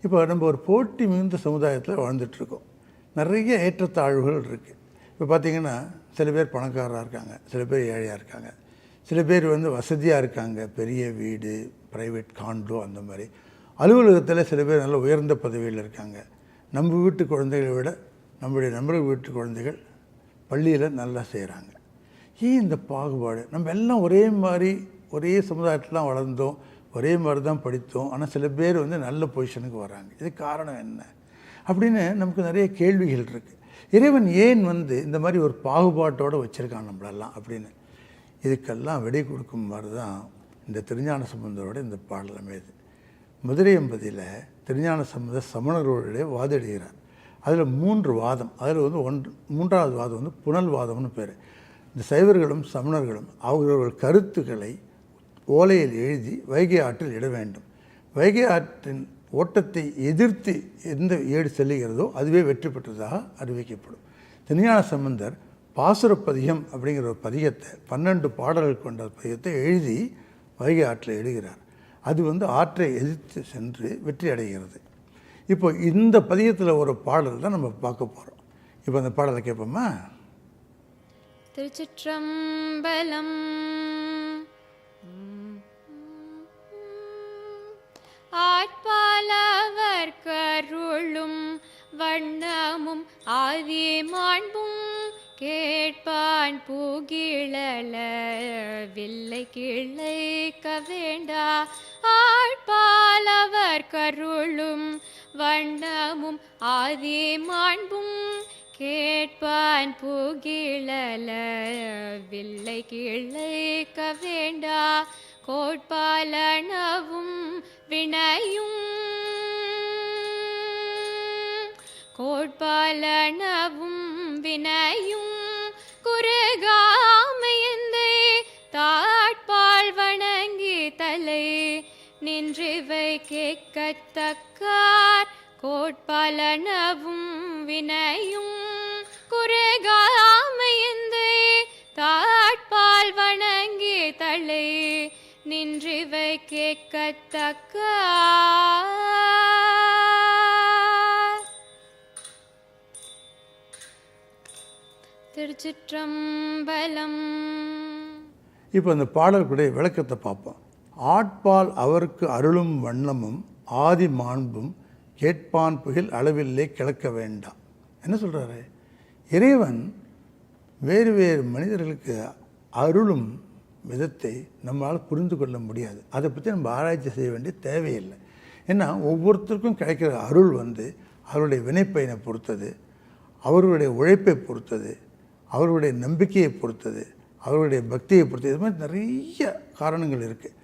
இப்போ நம்ம ஒரு போட்டி மிகுந்த சமுதாயத்தில் வாழ்ந்துட்டுருக்கோம். நிறைய ஏற்றத்தாழ்வுகள் இருக்குது. இப்போ பார்த்திங்கன்னா சில பேர் பணக்காரராக இருக்காங்க, சில பேர் ஏழையாக இருக்காங்க, சில பேர் வசதியாக இருக்காங்க, பெரிய வீடு, ப்ரைவேட் காண்டோ, அந்த மாதிரி. அலுவலகத்தில் சில பேர் நல்ல உயர்ந்த பதவியில் இருக்காங்க. நம்ம வீட்டு குழந்தைகளை விட நம்முடைய நண்பர்கள் வீட்டு குழந்தைகள் பள்ளியில் நல்லா செய்கிறாங்க. ஏன் இந்த பாகுபாடு? நம்ம எல்லாம் ஒரே மாதிரி ஒரே சமுதாயத்தில் தான் வளர்ந்தோம், ஒரே மாதிரி தான் படித்தோம். ஆனால் சில பேர் நல்ல பொசிஷனுக்கு வராங்க. இது காரணம் என்ன அப்படின்னு நமக்கு நிறைய கேள்விகள் இருக்குது. இறைவன் ஏன் இந்த மாதிரி ஒரு பாகுபாட்டோடு வச்சுருக்கான் நம்மளெல்லாம் அப்படின்னு இதுக்கெல்லாம் விடை கொடுக்கும் மாதிரி தான் இந்த திருஞான சம்பந்தரோட இந்த பாடல் அமையுது. மதுரை எம்பதியில் திருஞான சம்பந்தர் சமணர்களுடைய வாதிடுகிறார். அதில் 3 வாதம். அதில் மூன்றாவது வாதம் புனல் வாதம்னு பேர். இந்த சைவர்களும் சமணர்களும் அவர்கள் கருத்துக்களை ஓலையில் எழுதி வைகை ஆற்றில் இட வேண்டும். வைகை ஆற்றின் ஓட்டத்தை எதிர்த்து எந்த ஏடு செல்லுகிறதோ அதுவே வெற்றி பெற்றதாக அறிவிக்கப்படும். திருஞான சம்பந்தர் பாசுரப்பதிகம் அப்படிங்கிற ஒரு பதிகத்தை 12 பாடல்கள் கொண்ட பதிகத்தை எழுதி வைகை ஆற்றில் எழுதுகிறார். அது ஆற்றை எதிர்த்து சென்று வெற்றி அடைகிறது. இப்போ இந்த பதிகத்தில் ஒரு பாடல் தான் நம்ம பார்க்க போகிறோம். இப்போ அந்த பாடலை கேட்போமா? திருச்சிற்றம்பலம். ஆட்பாலவர் கருளும் வண்ணமும் ஆதி மாண்பும் கேட்பான் பூகிழல வில்லை கிளைக்க வேண்டா. ஆட்பாலவர் கருளும் வண்ணமும் ஆதி மாண்பும் கேட்பான் பூகிழல வில்லை கிளைக்க வேண்டா. கோட்பாலனவும் வினையும் கோட்பாலனவும் வினையும் குறுகாமையந்தே தாட்பால் வணங்கி தலை நின்றிவை கேட்கத்தக்கார். கோட்பாலனவும் வினையும் குறுகாமையந்தே தாட்பால் வணங்கி தலை நின்றிவை கேட்கத்தக்கார். திருச்சிற்றம்பலம். இப்போ இந்த பாடலுடைய விளக்கத்தை பார்ப்போம். ஆட்பால் அவருக்கு அருளும் வண்ணமும் ஆதி மாண்பும் கேட்பான் புகில் அளவில்லை கிளக்க வேண்டாம். என்ன சொல்கிறாரு? இறைவன் வேறு வேறு மனிதர்களுக்கு அருளும் விதத்தை நம்மளால் புரிந்து கொள்ள முடியாது. அதை பற்றி நம்ம ஆராய்ச்சி செய்ய வேண்டிய தேவையில்லை. ஏன்னா ஒவ்வொருத்தருக்கும் கிடைக்கிற அருள் அவருடைய வினைப்பயனை பொறுத்தது, அவர்களுடைய உழைப்பை பொறுத்தது, அவர்களுடைய நம்பிக்கையை பொறுத்தது, அவர்களுடைய பக்தியை பொறுத்தது. இது மாதிரி நிறைய காரணங்கள் இருக்குது.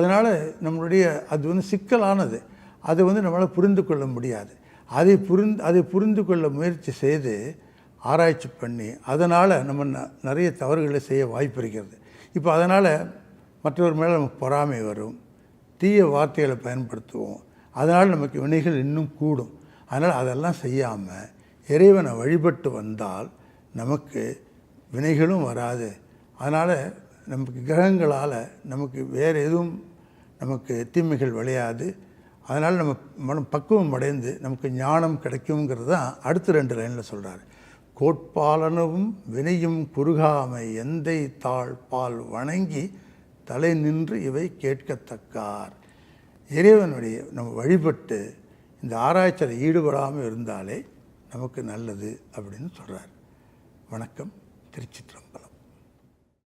அதனால் நம்மளுடைய அது சிக்கலானது. அதை நம்மளால் புரிந்து கொள்ள முடியாது. அதை புரிந்து கொள்ள முயற்சி செய்து ஆராய்ச்சி பண்ணி அதனால் நம்ம நிறைய தவறுகளை செய்ய வாய்ப்பு இருக்கிறது. இப்போ அதனால் மற்றவர் மேலே நமக்கு பொறாமை வரும், தீய வார்த்தைகளை பயன்படுத்துவோம், அதனால் நமக்கு வினைகள் இன்னும் கூடும். அதனால் அதெல்லாம் செய்யாமல் இறைவனை வழிபட்டு வந்தால் நமக்கு வினைகளும் வராது. அதனால் நமக்கு கிரகங்களால் நமக்கு வேறு எதுவும் நமக்கு தீமைகள் விளையாது. அதனால் நம்ம மனம் பக்குவம் அடைந்து நமக்கு ஞானம் கிடைக்குங்கிறது தான் அடுத்த 2 லைனில் சொல்கிறார். கோட்பாலனவும் வினையும் குறுகாமை எந்தை தாழ் பால் வணங்கி தலை நின்று இவை கேட்கத்தக்கார். இறைவனுடைய நம்ம வழிபட்டு இந்த ஆராய்ச்சியில் ஈடுபடாமல் இருந்தாலே நமக்கு நல்லது அப்படின்னு சொல்கிறார். வணக்கம். திருச்சிற்றம்பலம்.